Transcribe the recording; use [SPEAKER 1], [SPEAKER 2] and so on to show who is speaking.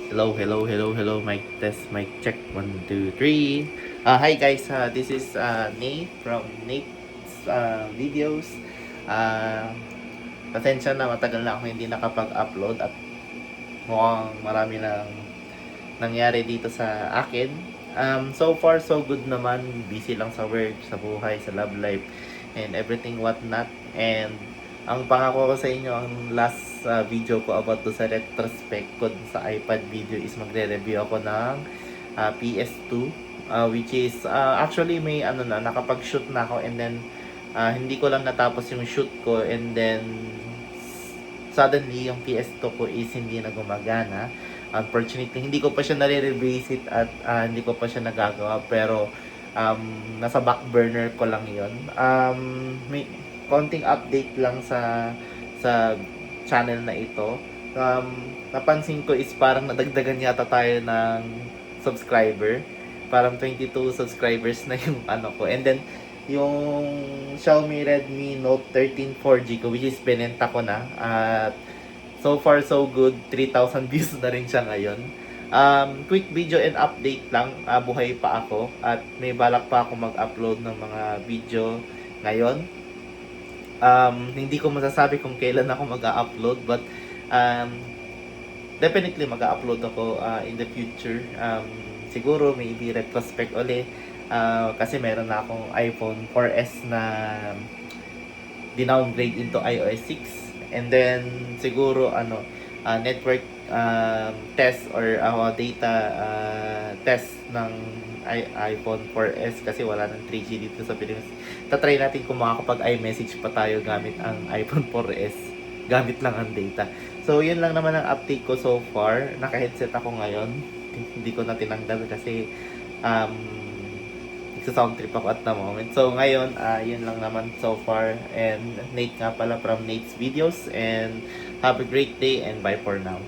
[SPEAKER 1] Hello. Mic test, mic check. 1, 2, 3. Hi guys, this is Nate from Nate's videos. Uh, Pasensya na matagal na ako hindi nakapag-upload at mukhang marami nang nangyari dito sa akin. So far so good naman, busy lang sa work, sa buhay, sa love life, and everything whatnot. And ang pangako ko sa inyo, ang last video ko about to sa retrospect ko sa iPad video is magre-review ako ng PS2, which is actually may nakapag-shoot na ako, and then hindi ko lang natapos yung shoot ko, and then suddenly yung PS2 ko is hindi na gumagana. Unfortunately, hindi ko pa siya nare-revisit at hindi ko pa siya nagagawa, pero nasa back burner ko lang yon. May konting update lang sa channel na ito. Napansin ko is parang nadagdagan yata tayo ng subscriber. Parang 22 subscribers na yung ano ko. And then, yung Xiaomi Redmi Note 13 4G ko, which is binenta ko na. At so far so good, 3,000 views na rin siya ngayon. Quick video and update lang, buhay pa ako at may balak pa ako mag-upload ng mga video ngayon. Hindi ko masasabi kung kailan ako mag-upload, but um, definitely mag-upload ako in the future. Siguro maybe retrospect ulit, kasi meron na akong iPhone 4S na dinowngrade into iOS 6. And then siguro network test or data test ng iPhone 4S, kasi wala ng 3G dito sa Pilipinas. Tatry natin kung makakapag iMessage pa tayo gamit ang iPhone 4S, gamit lang ang data. So yun lang naman ang update ko so far. Naka-headset ako ngayon, hindi ko na tinanggal kasi sa sound trip ako at the moment. So ngayon, yun lang naman so far. And Nate nga pala from Nate's Videos. And have a great day and bye for now.